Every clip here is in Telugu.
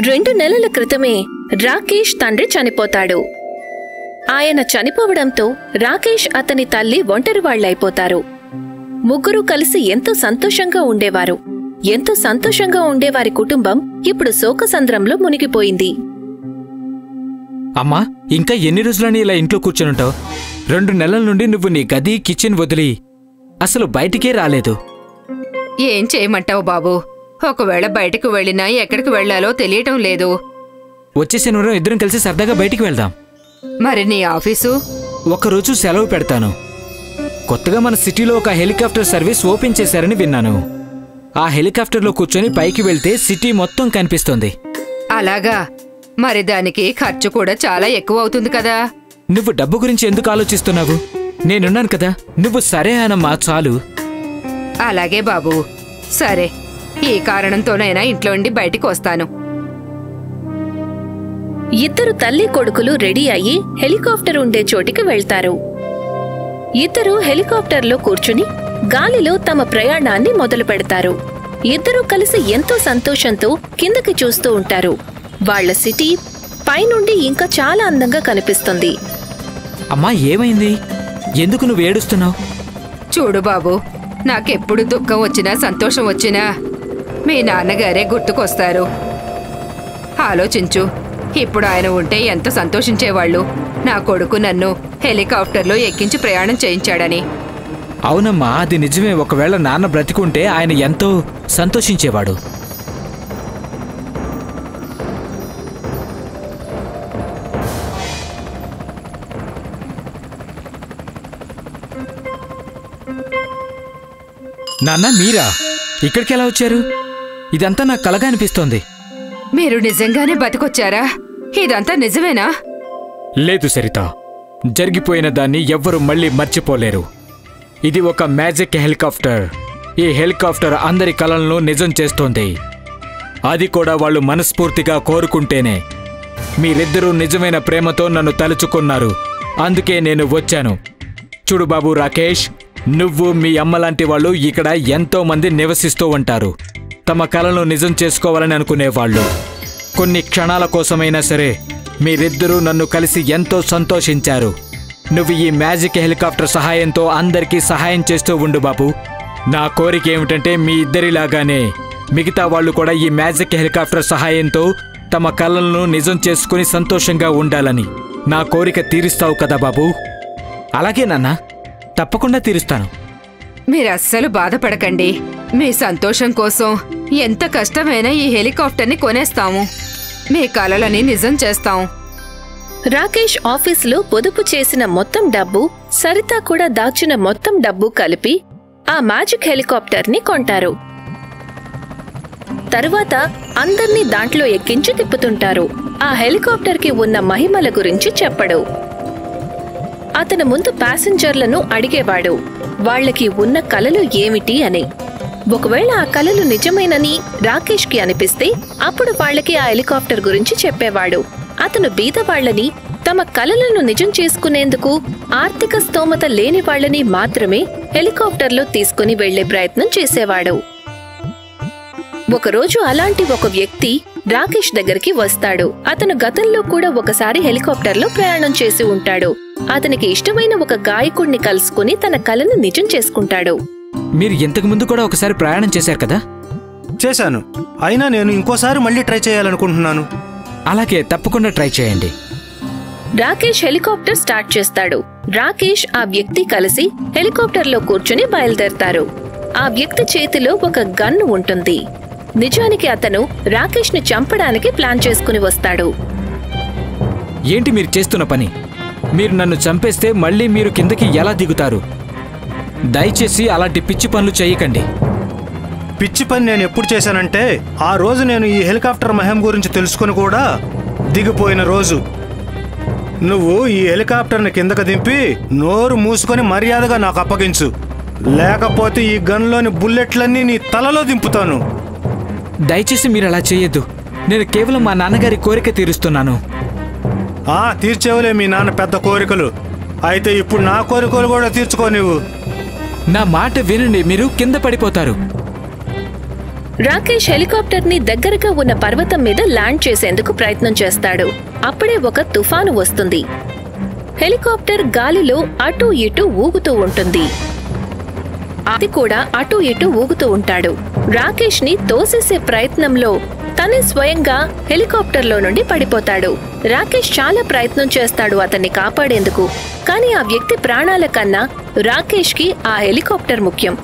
2 నెలల క్రితమే రాకేష్ తండ్రి చనిపోతాడు. ఆయన చనిపోవడంతో రాకేష్ అతని తల్లి ఒంటరివాళ్లైపోతారు. ముగ్గురు కలిసి ఎంతో సంతోషంగా ఉండేవారు. ఎంతో సంతోషంగా ఉండేవారి కుటుంబం ఇప్పుడు శోకసంద్రంలో మునిగిపోయింది. అమ్మా, ఇంకా ఎన్ని రోజులని ఇలా ఇంట్లో కూర్చొనుంటావు? 2 నెలల నుండి నువ్వు నీ గది, కిచెన్ వదిలి అసలు బయటికే రాలేదు. ఏం చేయమంటావు బాబు? ఒకవేళ బయటకు వెళ్ళినా ఎక్కడికి వెళ్లాలో తెలియటం లేదు. వచ్చే శనివారం ఇద్దరం కలిసి సరదాగా బయటికి వెళ్దాం. మరి నీ ఆఫీసు? ఒకరోజు సెలవు పెడతాను. కొత్తగా మన సిటీలో ఒక హెలికాప్టర్ సర్వీస్ ఓపెన్ చేశారని విన్నాను. ఆ హెలికాప్టర్లో కూర్చొని పైకి వెళ్తే సిటీ మొత్తం కనిపిస్తుంది. అలాగా? మరి దానికి ఖర్చు కూడా చాలా ఎక్కువ అవుతుంది కదా. నువ్వు డబ్బు గురించి ఎందుకు ఆలోచిస్తున్నావు? నేనున్నాను కదా. నువ్వు సరే అనమ్మా, చాలు. అలాగే బాబు, సరే. ఈ కారణంతోనైనా ఇంట్లో నుండి బయటికి వస్తాను. ఇద్దరు తల్లి కొడుకులు రెడీ అయ్యి హెలికాప్టర్ ఉండే చోటికి వెళ్తారు. ఇద్దరు హెలికాప్టర్లో కూర్చుని గాలిలో తమ ప్రయాణాన్ని మొదలు పెడతారు. ఇద్దరూ కలిసి ఎంతో సంతోషంతో కిందకి చూస్తూ ఉంటారు. వాళ్ల సిటీ పైనుండి ఇంకా చాలా అందంగా కనిపిస్తుంది. అమ్మా, ఏమైంది? ఎందుకు నువ్వు ఏడుస్తున్నావు? చూడు బాబు, నాకెప్పుడు దుఃఖం వచ్చినా సంతోషం వచ్చినా మీ నాన్నగారే గుర్తుకొస్తారు. ఆలోచించు, ఇప్పుడు ఆయన ఉంటే ఎంత సంతోషించేవాళ్ళు. నా కొడుకు నన్ను హెలికాప్టర్లో ఎక్కించి ప్రయాణం చేయించాడని. అవునమ్మా, అది నిజమే. ఒకవేళ నాన్న బ్రతికుంటే ఆయన ఎంతో సంతోషించేవాడు. నాన్న, మీరా ఇక్కడికి ఎలా వచ్చారు? ఇదంతా నాకు కలగా అనిపిస్తోంది. మీరు నిజంగానే బతికొచ్చారా? ఇదంతా నిజమేనా? లేదు సరిత, జరిగిపోయిన దాన్ని ఎవ్వరూ మళ్ళీ మర్చిపోలేరు. ఇది ఒక మ్యాజిక్ హెలికాప్టర్. ఈ హెలికాప్టర్ అందరి కలలను నిజం చేస్తోంది. అది కూడా వాళ్ళు మనస్ఫూర్తిగా కోరుకుంటేనే. మీరిద్దరూ నిజమైన ప్రేమతో నన్ను తలుచుకున్నారు. అందుకే నేను వచ్చాను. చూడు బాబు రాకేష్, నువ్వు మీ అమ్మలాంటి వాళ్ళు ఇక్కడ ఎంతో మంది నివసిస్తూ ఉంటారు. తమ కలను నిజం చేసుకోవాలని అనుకునేవాళ్ళు. కొన్ని క్షణాల కోసమైనా సరే మీరిద్దరూ నన్ను కలిసి ఎంతో సంతోషించారు. నువ్వు ఈ మ్యాజిక్ హెలికాప్టర్ సహాయంతో అందరికీ సహాయం చేస్తూ ఉండు బాబు. నా కోరిక ఏమిటంటే మీ ఇద్దరిలాగానే మిగతా వాళ్ళు కూడా ఈ మ్యాజిక్ హెలికాప్టర్ సహాయంతో తమ కలలను నిజం చేసుకుని సంతోషంగా ఉండాలని. నా కోరిక తీరుస్తావు కదా బాబు? అలాగే నాన్న, తప్పకుండా తీరుస్తాను. మీరస్సలు బాధపడకండి. మీ సంతోషం కోసం ఎంత కష్టమైనా ఈ హెలికాప్టర్ని కొనేస్తాము. మీ కలలని నిజం చేస్తాం. రాకేష్ ఆఫీసులో పొదుపు చేసిన మొత్తం డబ్బు, సరిత కూడా దాచిన మొత్తం డబ్బు కలిపి ఆ మ్యాజిక్ హెలికాప్టర్ని కొంటారు. తరువాత అందర్నీ దాంట్లో ఎక్కించి తిప్పుతుంటారు. ఆ హెలికాప్టర్కి ఉన్న మహిమల గురించి చెప్పడు. అతను ముందు ప్యాసింజర్లను అడిగేవాడు, వాళ్లకి ఉన్న కలలు ఏమిటి అని. ఒకవేళ ఆ కలలు నిజమేనని రాకేష్కి అనిపిస్తే అప్పుడు వాళ్లకి ఆ హెలికాప్టర్ గురించి చెప్పేవాడు. అతను బీదవాళ్లని, తమ కలలను నిజం చేసుకునేందుకు ఆర్థిక స్తోమత లేని వాళ్లని మాత్రమే హెలికాప్టర్లో తీసుకుని వెళ్లే ప్రయత్నం చేసేవాడు. ఒకరోజు అలాంటి ఒక వ్యక్తి రాకేష్ దగ్గరికి వస్తాడు. అతను గతంలో కూడా ఒకసారి హెలికాప్టర్లో ప్రయాణం చేసి ఉంటాడు. అతనికి ఇష్టమైన ఒక గాయకుడిని కలుసుకుని తన కలను నిజం చేసుకుంటాడు. మీరు ఇంతకు ముందు కూడా ఒకసారి ప్రయాణం చేశారు కదా? చేశాను. అయినా నేను ఇంకోసారి మళ్ళీ ట్రై చేయాలనుకుంటున్నాను. అలాగే, తప్పకుండా ట్రై చేయండి. రాకేష్ హెలికాప్టర్ స్టార్ట్ చేస్తాడు. రాకేష్ ఆ వ్యక్తి కలిసి హెలికాప్టర్లో కూర్చుని బయలుదేరతారు. ఆ వ్యక్తి చేతిలో ఒక గన్ ఉంటుంది. నిజానికి అతను రాకేష్ ని చంపడానికి ప్లాన్ చేసుకుని వస్తాడు. ఏంటి మీరు చేస్తున్న పని? మీరు నన్ను చంపేస్తే మళ్ళీ మీరు కిందకి ఎలా దిగుతారు? దయచేసి అలాంటి పిచ్చి పనులు చేయకండి. పిచ్చి పని నేను ఎప్పుడు చేశానంటే, ఆ రోజు నేను ఈ హెలికాప్టర్ మహిమ గురించి తెలుసుకుని కూడా దిగిపోయిన రోజు. నువ్వు ఈ హెలికాప్టర్ని కిందకు దింపి నోరు మూసుకొని మర్యాదగా నాకు అప్పగించు, లేకపోతే ఈ గన్లోని బుల్లెట్లన్నీ నీ తలలో దింపుతాను. దయచేసి మీరు అలా చేయొద్దు. నేను కేవలం మా నాన్నగారి కోరిక తీరుస్తున్నాను. తీర్చేవులే మీ నాన్న పెద్ద కోరికలు. అయితే ఇప్పుడు నా కోరికలు కూడా తీర్చుకో. నువ్వు నా మాట వినండి, మీరు కింద పడిపోతారు. రాకేష్ హెలికాప్టర్ని దగ్గరగా ఉన్న పర్వతం మీద ల్యాండ్ చేసేందుకు ప్రయత్నం చేస్తాడు. అప్పుడే ఒక తుఫాను వస్తుంది. హెలికాప్టర్ గాలిలో అటూ ఇటూ ఊగుతూ ఉంటుంది. అది కూడా అటూ ఇటూ ఊగుతూ ఉంటాడు. రాకేష్ ని తోసేసే ప్రయత్నంలో తనే స్వయంగా హెలికాప్టర్లో నుండి పడిపోతాడు. రాకేష్ చాలా ప్రయత్నం చేస్తాడు అతన్ని కాపాడేందుకు. కానీ ఆ వ్యక్తి ప్రాణాల కన్నా రాకేష్ కి ఆ హెలికాప్టర్ ముఖ్యం.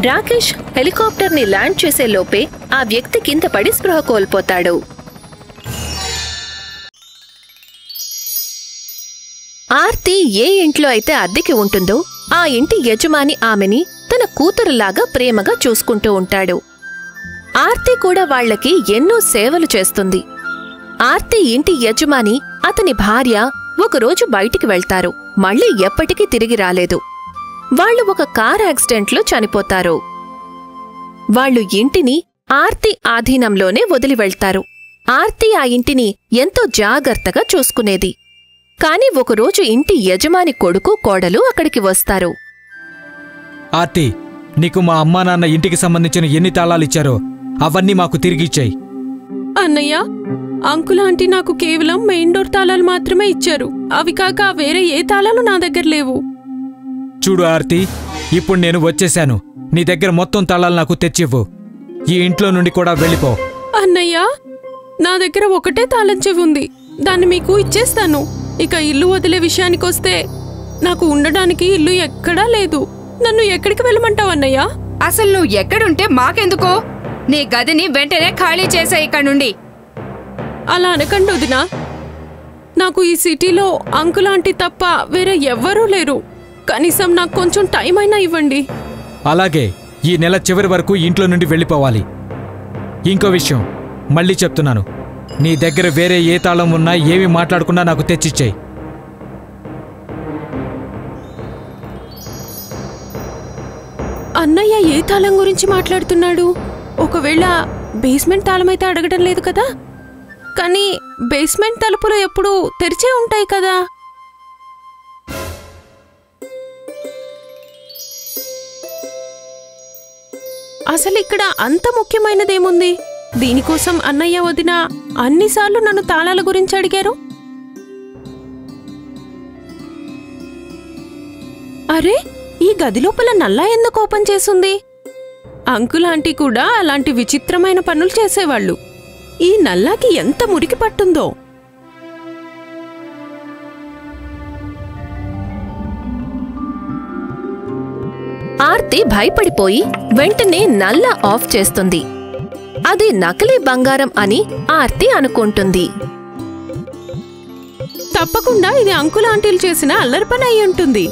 రాకేష్ హెలికాప్టర్ ని ల్యాండ్ చేసే లోపే ఆ వ్యక్తి కింద పడి స్పృహ కోల్పోతాడు. ఆర్తి ఏ ఇంట్లో అయితే అద్దెకి ఉంటుందో ఆ ఇంటి యజమాని ఆమెని తన కూతురులాగా ప్రేమగా చూసుకుంటూ ఉంటాడు. ఆర్తి కూడా వాళ్లకి ఎన్నో సేవలు చేస్తుంది. ఆర్తి ఇంటి యజమాని అతని భార్య ఒకరోజు బయటికి వెళ్తారు. మళ్ళీ ఎప్పటికీ తిరిగి రాలేదు. వాళ్లు ఒక కార్ యాక్సిడెంట్లో చనిపోతారు. వాళ్లు ఇంటిని ఆర్తి ఆధీనంలోనే వదిలి వెళ్తారు. ఆర్తి ఆ ఇంటిని ఎంతో జాగ్రత్తగా చూసుకునేది. కాని ఒకరోజు ఇంటి యజమాని కొడుకు కోడలు అక్కడికి వస్తారు. ఆర్తి, నీకు మా అమ్మా నాన్న ఇంటికి సంబంధించిన ఎన్ని తాళాలిచ్చారో అవన్నీ మాకు తిరిగిచ్చాయి. అన్నయ్య, అంకుల్ ఆంటీ నాకు కేవలం మెయిన్ డోర్ తాళాలు మాత్రమే ఇచ్చారు. అవి కాక వేరే ఏ తాళాలు నా దగ్గర లేవు. చూడు ఆర్తి, ఇప్పుడు నేను వచ్చేశాను. నీ దగ్గర మొత్తం తాళాలు నాకు తెచ్చివ్వు. ఈ ఇంట్లో నుండి కూడా వెళ్ళిపో. అన్నయ్య, నా దగ్గర ఒకటే తాళం చెవి ఉంది. దాన్ని మీకు ఇచ్చేస్తాను. ఇక ఇల్లు వదిలే విషయానికొస్తే నాకు ఉండడానికి ఇల్లు ఎక్కడా లేదు. నన్ను ఎక్కడికి వెళ్ళమంటావు అన్నయ్య? అసలు నువ్వు ఎక్కడుంటే మాకెందుకో? నీ గదిని వెంటనే ఖాళీ చేసా ఇక్కడ నుండి. అలా అనకండి వదినా. నాకు ఈ సిటీలో అంకుల్ ఆంటీ తప్ప వేరే ఎవ్వరూ లేరు. కనీసం నాకు కొంచెం టైం అయినా ఇవ్వండి. అలాగే, ఈ నెల చివరి వరకు ఇంట్లో నుండి వెళ్ళిపోవాలి. ఇంకో విషయం మళ్ళీ చెప్తున్నాను, నీ దగ్గర వేరే ఏ తాళం ఉన్నా ఏమి మాట్లాడకుండా నాకు తెచ్చిచ్చాయి. అన్నయ్య ఏ తాళం గురించి మాట్లాడుతున్నాడు? ఒకవేళ బేస్మెంట్ తాళమైతే అడగడం లేదు కదా? కానీ బేస్మెంట్ తలుపులు ఎప్పుడూ తెరిచే ఉంటాయి కదా? అసలు ఇక్కడ అంత ముఖ్యమైనదేముంది? దీనికోసం అన్నయ్య వదిన అన్నిసార్లు నన్ను తాళాల గురించి అడిగారు. అరే, ఈ గది లోపల నల్లా ఎందుకు ఓపెన్ చేసుంది? అంకుల్ ఆంటీ కూడా అలాంటి విచిత్రమైన పనులు చేసేవాళ్ళు. ఈ నల్లాకి ఎంత మురికి పట్టుందో. ఆర్తి భయపడిపోయి వెంటనే నల్ల ఆఫ్ చేస్తుంది. అది నకిలీ బంగారం అని ఆర్తి అనుకుంటుంది. తప్పకుండా ఇది అంకుల్ ఆంటీలు చేసిన అల్లరి పని అయి ఉంటుంది.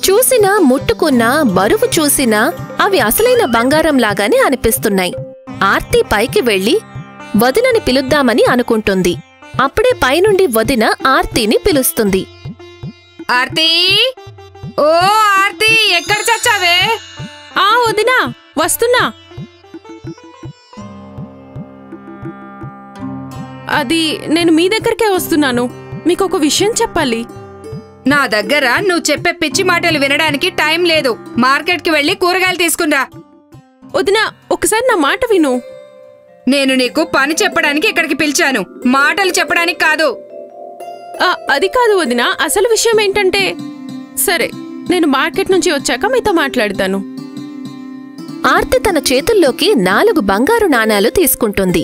చూసినా ముట్టుకున్నా బరువు చూసినా అవి అసలైన బంగారంలాగానే అనిపిస్తున్నాయి. ఆర్తి పైకి వెళ్లి వదినని పిలుద్దామని అనుకుంటుంది. అప్పుడే పైనుండి వదిన ఆర్తిని పిలుస్తుంది. ఆర్తి, ఓ ఆర్తి, ఎక్కడ చచ్చావే? ఆ వదినా, వస్తున్నా. అది నేను మీ దగ్గరకే వస్తున్నాను. మీకొక విషయం చెప్పాలి. నా దగ్గర నువ్వు చెప్పే పిచ్చి మాటలు వినడానికి టైం లేదు. మార్కెట్కి వెళ్ళి కూరగాయలు తీసుకురా. వదినా, ఒకసారి నా మాట విను. నేను నీకు పని చెప్పడానికి ఇక్కడికి పిలిచాను, మాటలు చెప్పడానికి కాదు. అది కాదు వదినా, అసలు విషయం ఏంటంటే, సరే నేను మార్కెట్ నుంచి వచ్చాక మీతో మాట్లాడతాను. ఆర్తి తన చేతుల్లోకి 4 బంగారు నాణాలు తీసుకుంటుంది.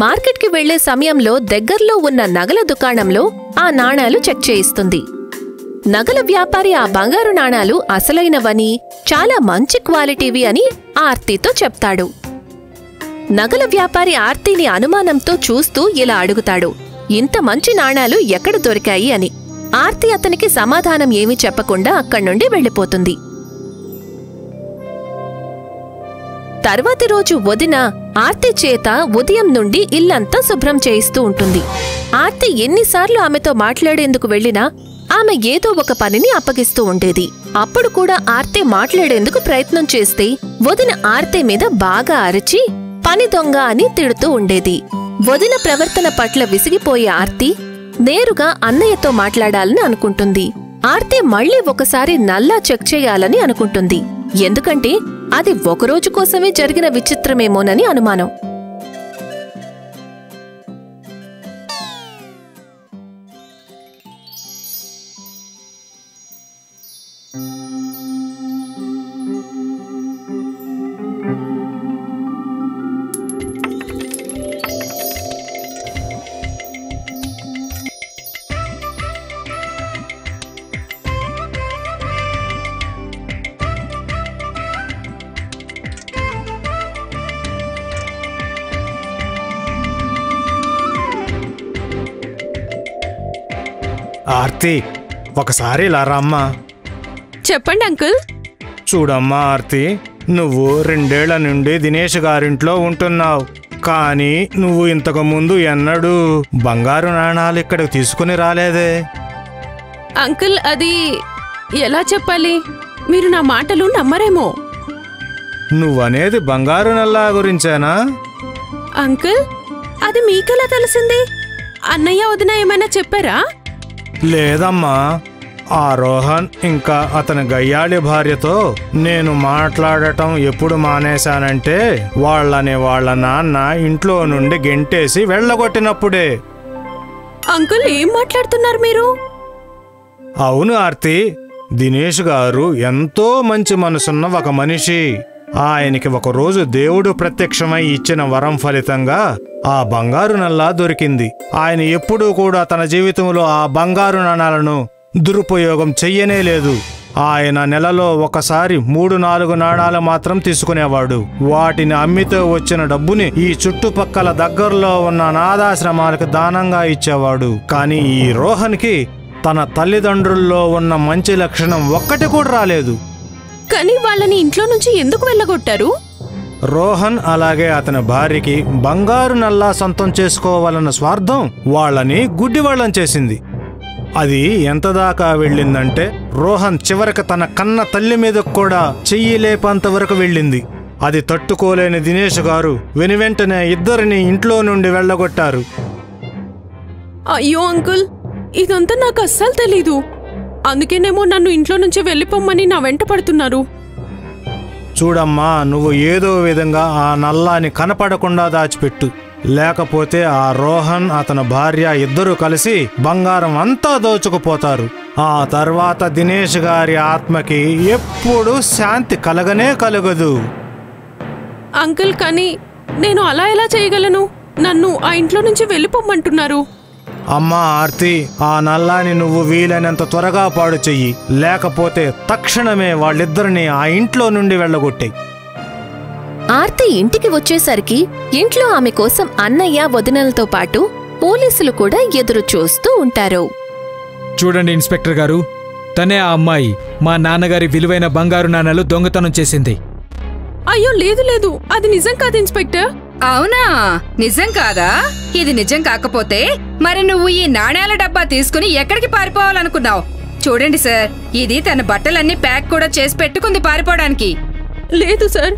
మార్కెట్కి వెళ్లే సమయంలో దగ్గర్లో ఉన్న నగల దుకాణంలో ఆ నాణాలు చెక్ చేయిస్తుంది. నగల వ్యాపారి ఆ బంగారు నాణాలు అసలైనవని, చాలా మంచి క్వాలిటీవి అని ఆర్తితో చెప్తాడు. నగల వ్యాపారి ఆర్తిని అనుమానంతో చూస్తూ ఇలా అడుగుతాడు, ఇంత మంచి నాణాలు ఎక్కడ దొరికాయి అని. ఆర్తి అతనికి సమాధానం ఏమీ చెప్పకుండా అక్కడ్నుండి వెళ్ళిపోతుంది. తర్వాతి రోజు వదిన ఆర్తి చేత ఉదయం నుండి ఇల్లంతా శుభ్రం చేయిస్తూ ఉంటుంది. ఆర్తి ఎన్నిసార్లు ఆమెతో మాట్లాడేందుకు వెళ్లినా ఆమె ఏదో ఒక పనిని అప్పగిస్తూ ఉండేది. అప్పుడు కూడా ఆర్తి మాట్లాడేందుకు ప్రయత్నం చేస్తే వదిన ఆర్తి మీద బాగా అరిచి పని దొంగ అని తిడుతూ ఉండేది. వదిన ప్రవర్తన పట్ల విసిగిపోయే ఆర్తి నేరుగా అన్నయ్యతో మాట్లాడాలని అనుకుంటుంది. ఆర్తి మళ్లీ ఒకసారి నల్లా చెక్ చేయాలని అనుకుంటుంది. ఎందుకంటే అది ఒకరోజు కోసమే జరిగిన విచిత్రమేమోనని అనుమానం. ఆర్తి, ఒకసారి ఇలా రామ్మా. చెప్పండి అంకుల్. చూడమ్మా ఆర్తి, నువ్వు 2 ఏళ్ల నుండి దినేష్ గారింట్లో ఉంటున్నావు. కానీ నువ్వు ఇంతకు ముందు ఎన్నడూ బంగారు నాణాలు ఇక్కడికి తీసుకుని రాలేదే. అంకుల్, అది ఎలా చెప్పాలి? మీరు నా మాటలు నమ్మరేమో. నువ్వనేది బంగారు నల్లా గురించేనా? అంకుల్, అది మీకెలా తెలిసింది? అన్నయ్య వదిన ఏమైనా చెప్పారా? లేదమ్మా, ఆ రోహన్ ఇంకా అతని గయ్యాళి భార్యతో నేను మాట్లాడటం ఎప్పుడు మానేశానంటే వాళ్ళ నాన్న ఇంట్లో నుండి గెంటేసి వెళ్ళగొట్టినప్పుడే. అంకుల్, ఏం మాట్లాడుతున్నారు మీరు? అవును ఆర్తి, దినేష్ గారు ఎంతో మంచి మనసున్న ఒక మనిషి. ఆయనకి ఒకరోజు దేవుడు ప్రత్యక్షమై ఇచ్చిన వరం ఫలితంగా ఆ బంగారు నల్లా దొరికింది. ఆయన ఎప్పుడూ కూడా తన జీవితంలో ఆ బంగారు నాణాలను దురుపయోగం చెయ్యనే లేదు. ఆయన నెలలో ఒకసారి 3-4 నాణాలు మాత్రం తీసుకునేవాడు. వాటిని అమ్మితో వచ్చిన డబ్బుని ఈ చుట్టుపక్కల దగ్గరలో ఉన్న అనాథాశ్రమాలకు దానంగా ఇచ్చేవాడు. కానీ ఈ రోహన్కి తన తల్లిదండ్రుల్లో ఉన్న మంచి లక్షణం ఒక్కటి కూడా రాలేదు. కానీ వాళ్ళని ఇంట్లో నుంచి ఎందుకు వెళ్ళగొట్టారు? రోహన్ అలాగే అతని భార్యకి బంగారు నల్లా సొంతం చేసుకోవాలన్న స్వార్థం వాళ్ళని గుడ్డివాళ్ళం చేసింది. అది ఎంతదాకా వెళ్ళిందంటే రోహన్ చివరికి తన కన్న తల్లి మీద కూడా చెయ్యి లేపంత వరకు వెళ్ళింది. అది తట్టుకోలేని దినేష్ గారు వెనువెంటనే ఇద్దరిని ఇంట్లో నుండి వెళ్ళగొట్టారు. అయ్యో అంకుల్, ఇదంతా నాకు అస్సలు తెలీదు. అందుకేనేమో నన్ను ఇంట్లో నుంచి వెళ్ళిపోమ్మని నా వెంట పడుతున్నారు. చూడమ్మా, నువ్వు ఏదో విధంగా ఆ నల్లాని కనపడకుండా దాచిపెట్టు. లేకపోతే ఆ రోహన్ అతని భార్య ఇద్దరూ కలిసి బంగారం అంతా దోచుకుపోతారు. ఆ తర్వాత దినేష్ గారి ఆత్మకి ఎప్పుడూ శాంతి కలగనే కలగదు. అంకుల్, కానీ నేను అలా ఎలా చేయగలను? నన్ను ఆ ఇంట్లో నుంచి వెళ్ళిపోమ్మంటున్నారు. అమ్మా ఆర్తి, ఆ నల్లాని నువ్వు వీలైనంత త్వరగా పాడు చెయ్యి. లేకపోతే తక్షణమే వాళ్ళిద్దరిని ఆ ఇంట్లో నుండి వెళ్ళగొట్టాయి. ఆర్తి ఇంటికి వచ్చేసరికి ఇంట్లో ఆమె కోసం అన్నయ్య వదినలతో పాటు పోలీసులు కూడా ఎదురు చూస్తూ ఉంటారు. చూడండి ఇన్స్పెక్టర్ గారు, తనే ఆ అమ్మాయి మా నాన్నగారి విలువైన బంగారు నాణాలు దొంగతనం చేసింది. అయ్యో లేదు లేదు, అది నిజం కాదు ఇన్స్పెక్టర్. అవునా? నిజం కాదా? ఇది నిజం కాకపోతే మరి నువ్వు ఈ నాణేల డబ్బా తీసుకుని ఎక్కడికి పారిపోవాలనుకున్నావు? చూడండి సార్, ఇది తన బట్టలన్నీ ప్యాక్ కూడా చేసి పెట్టుకుంది పారిపోవడానికి. లేదు సార్,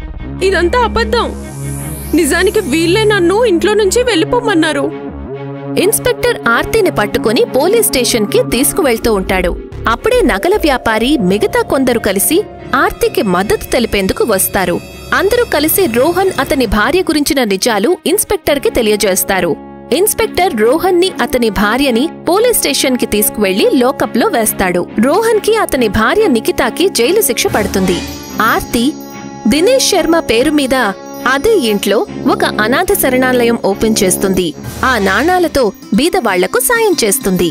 ఇదంతా అబద్ధం. నిజానికి వీళ్ళే నన్ను ఇంట్లో నుంచి వెళ్ళిపోమన్నారు. ఇన్స్పెక్టర్ ఆర్తిని పట్టుకుని పోలీస్ స్టేషన్కి తీసుకువెళ్తూ ఉంటాడు. అప్పుడే నగల వ్యాపారి మిగతా కొందరు కలిసి ఆర్తికి మద్దతు తెలిపేందుకు వస్తారు. అందరూ కలిసి రోహన్ అతని భార్య గురించిన నిజాలు ఇన్స్పెక్టర్కి తెలియజేస్తారు. ఇన్స్పెక్టర్ రోహన్ని అతని భార్యని పోలీస్ స్టేషన్కి తీసుకువెళ్లి లోకప్లో వేస్తాడు. రోహన్కి అతని భార్య నిఖితాకి జైలు శిక్ష పడుతుంది. ఆర్తి దినేష్ శర్మ పేరు మీద అదే ఇంట్లో ఒక అనాథ శరణాలయం ఓపెన్ చేస్తుంది. ఆ నాణాలతో బీదవాళ్లకు సాయం చేస్తుంది.